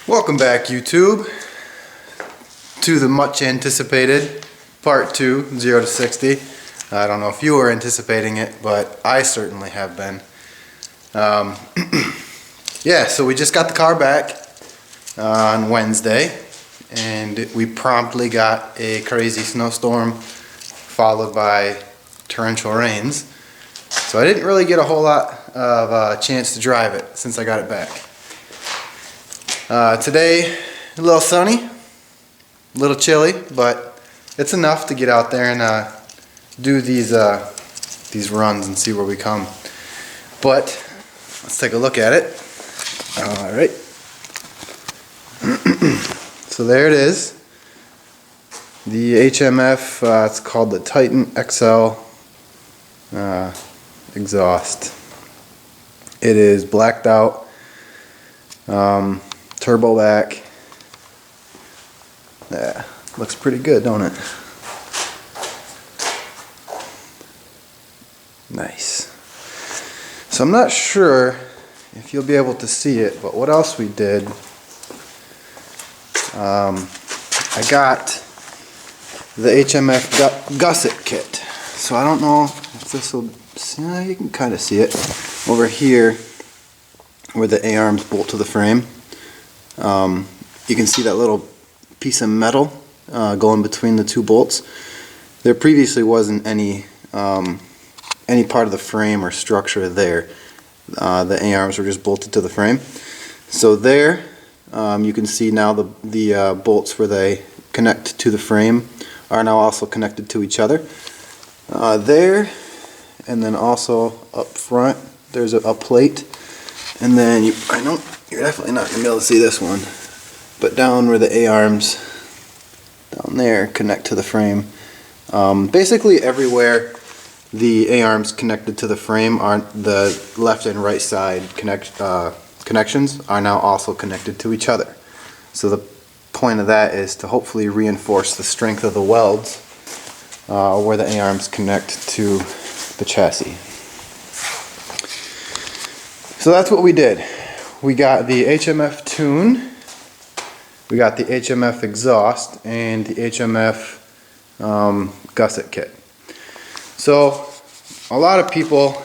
Welcome back, YouTube, to the much anticipated part 2, 0 to 60. I don't know if you were anticipating it, but I certainly have been. Yeah, so we just got the car back on Wednesday, and we promptly got a crazy snowstorm followed by torrential rains. So I didn't really get a whole lot of chance to drive it since I got it back. Today, a little sunny, a little chilly, but it's enough to get out there and do these runs and see where we come. But let's take a look at it. All right. So there it is. The HMF. It's called the Titan XL exhaust. It is blacked out. Turbo back. Yeah, looks pretty good, don't it? Nice. So I'm not sure if you'll be able to see it, but what else we did, I got the HMF gusset kit. So I don't know if this will, you can kind of see it over here where the A-arms bolt to the frame. You can see that little piece of metal going between the two bolts. There previously wasn't any part of the frame or structure there. The A-arms were just bolted to the frame. So there, you can see now the bolts where they connect to the frame are now also connected to each other. There, and then also up front, there's a plate. And then I know you're definitely not going to be able to see this one, but down where the A-arms down there connect to the frame, basically everywhere the A-arms connected to the frame are the left and right side connections are now also connected to each other. So the point of that is to hopefully reinforce the strength of the welds where the A-arms connect to the chassis. So that's what we did. We got the HMF tune, we got the HMF exhaust, and the HMF gusset kit. So a lot of people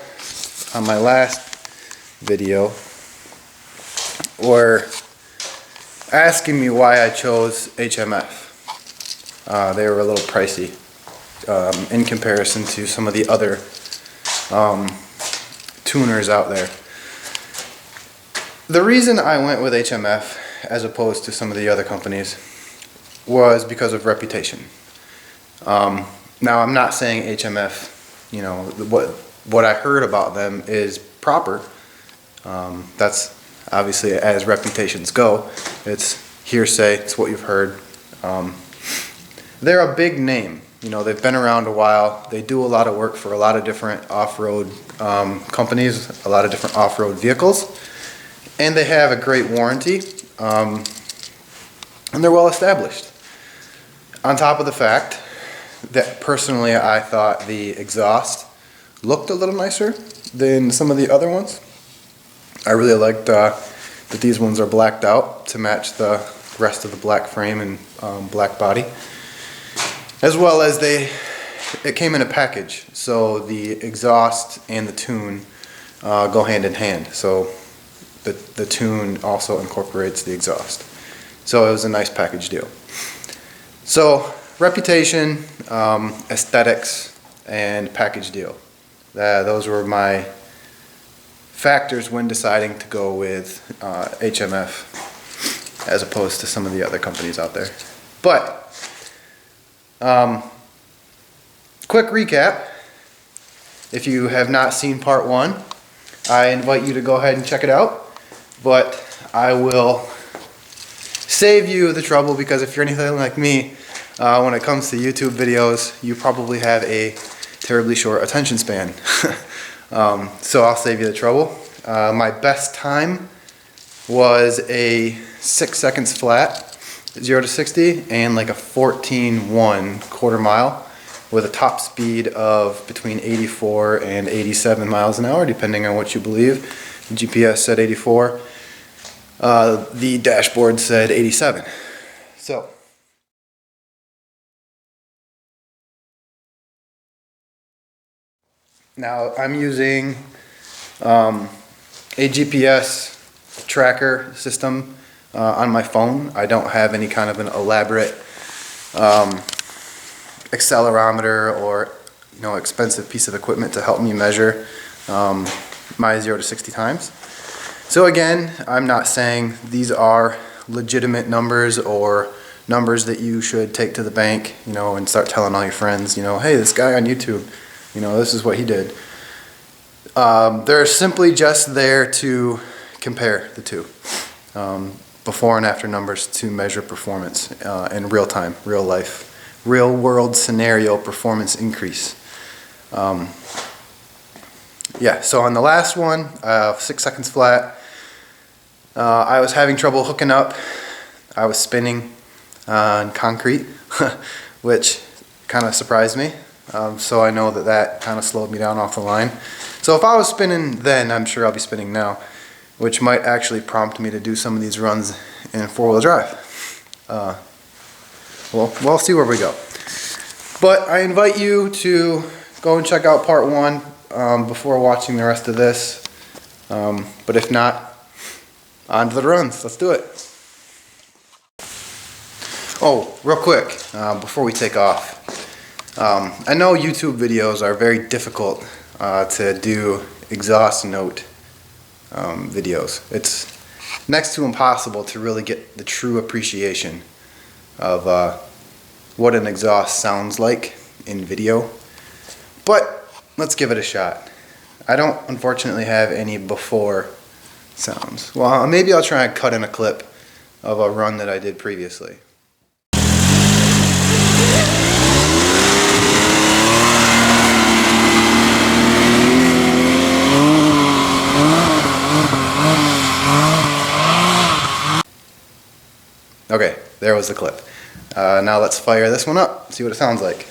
on my last video were asking me why I chose HMF. They were a little pricey in comparison to some of the other tuners out there. The reason I went with HMF as opposed to some of the other companies was because of reputation. Now I'm not saying HMF, you know, what I heard about them is proper. That's obviously as reputations go. It's hearsay, it's what you've heard. They're a big name. You know, they've been around a while. They do a lot of work for a lot of different off-road companies, a lot of different off-road vehicles. And they have a great warranty, and they're well established. On top of the fact that personally I thought the exhaust looked a little nicer than some of the other ones. I really liked that these ones are blacked out to match the rest of the black frame and black body. As well as it came in a package, so the exhaust and the tune go hand in hand. So the tune also incorporates the exhaust. So it was a nice package deal. So reputation, aesthetics, and package deal. Those were my factors when deciding to go with HMF as opposed to some of the other companies out there. But quick recap. If you have not seen part 1, I invite you to go ahead and check it out. But I will save you the trouble, because if you're anything like me, when it comes to YouTube videos, you probably have a terribly short attention span. So I'll save you the trouble. My best time was a 6 seconds flat, 0 to 60, and like a 14.1 quarter mile with a top speed of between 84 and 87 miles an hour, depending on what you believe. GPS said 84. The dashboard said 87. So now I'm using a GPS tracker system on my phone. I don't have any kind of an elaborate accelerometer or expensive piece of equipment to help me measure my 0 to 60 times. So again, I'm not saying these are legitimate numbers or numbers that you should take to the bank, and start telling all your friends, hey, this guy on YouTube, this is what he did. They're simply just there to compare the two, before and after numbers to measure performance in real time, real life, real world scenario performance increase. Yeah, so on the last one, 6 seconds flat, I was having trouble hooking up. I was spinning on concrete, which kind of surprised me. So I know that kind of slowed me down off the line. So if I was spinning then, I'm sure I'll be spinning now, which might actually prompt me to do some of these runs in four-wheel drive. Well, we'll see where we go. But I invite you to go and check out part 1 before watching the rest of this. But if not, on to the runs. Let's do it. Oh, real quick, before we take off. I know YouTube videos are very difficult to do exhaust note videos. It's next to impossible to really get the true appreciation of what an exhaust sounds like in video. But let's give it a shot. I don't unfortunately have any before sounds. Well, maybe I'll try and cut in a clip of a run that I did previously. Okay, there was the clip. Now let's fire this one up, see what it sounds like.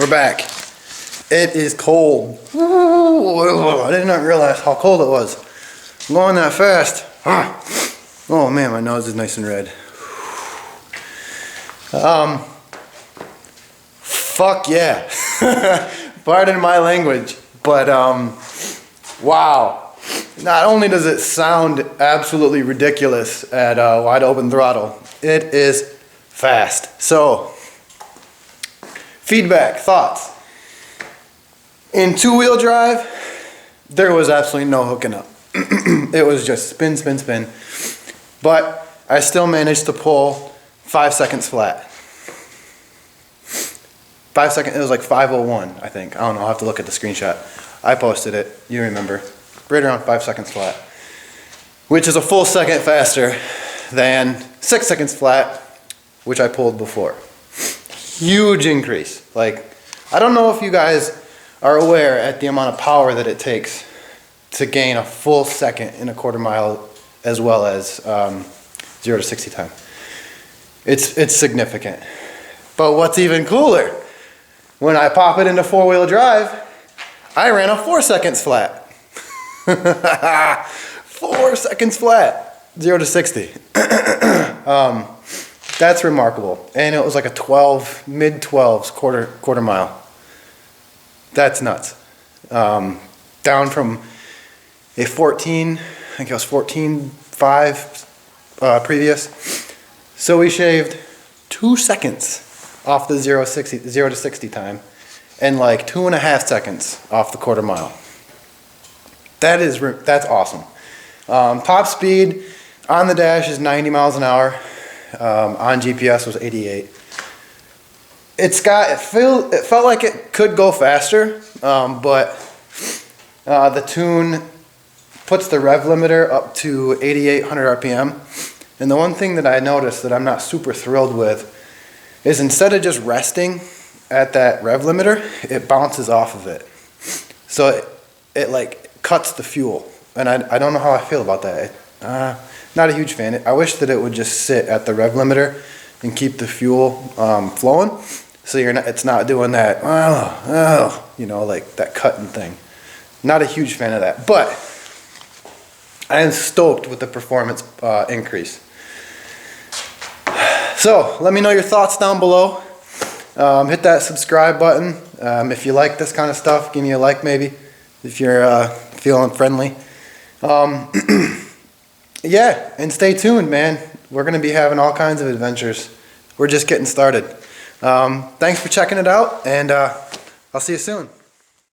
we're back. It is cold. Ooh, I did not realize how cold it was. I'm going that fast. Oh man, my nose is nice and red. Fuck yeah. Pardon my language, but wow. Not only does it sound absolutely ridiculous at wide open throttle, it is fast. So, feedback, thoughts. In two-wheel drive, there was absolutely no hooking up. It was just spin, spin, spin. But I still managed to pull 5 seconds flat. 5 seconds, it was like 5:01, I think. I don't know, I'll have to look at the screenshot. I posted it, you remember. Right around 5 seconds flat. Which is a full second faster than 6 seconds flat, which I pulled before. Huge increase. Like, I don't know if you guys are aware at the amount of power that it takes to gain a full second in a quarter mile, as well as 0 to 60 time. It's significant. But what's even cooler, when I pop it into four-wheel drive, I ran a 4 seconds flat. 4 seconds flat, 0 to 60. That's remarkable. And it was like a mid-12s quarter mile. That's nuts. Down from a 14, I think it was 14.5 previous. So we shaved 2 seconds off the 0 to 60 time and like 2.5 seconds off the quarter mile. That's awesome. Top speed on the dash is 90 miles an hour. On GPS was 88. It felt like it could go faster, but the tune puts the rev limiter up to 8,800 RPM. And the one thing that I noticed that I'm not super thrilled with is instead of just resting at that rev limiter, it bounces off of it. So it like cuts the fuel. And I don't know how I feel about that. Not a huge fan. I wish that it would just sit at the rev limiter and keep the fuel flowing. So it's not doing that, like that cutting thing. Not a huge fan of that. But I am stoked with the performance increase. So let me know your thoughts down below. Hit that subscribe button. If you like this kind of stuff, give me a like maybe. If you're feeling friendly. Yeah, and stay tuned, man. We're going to be having all kinds of adventures. We're just getting started. Thanks for checking it out, and I'll see you soon.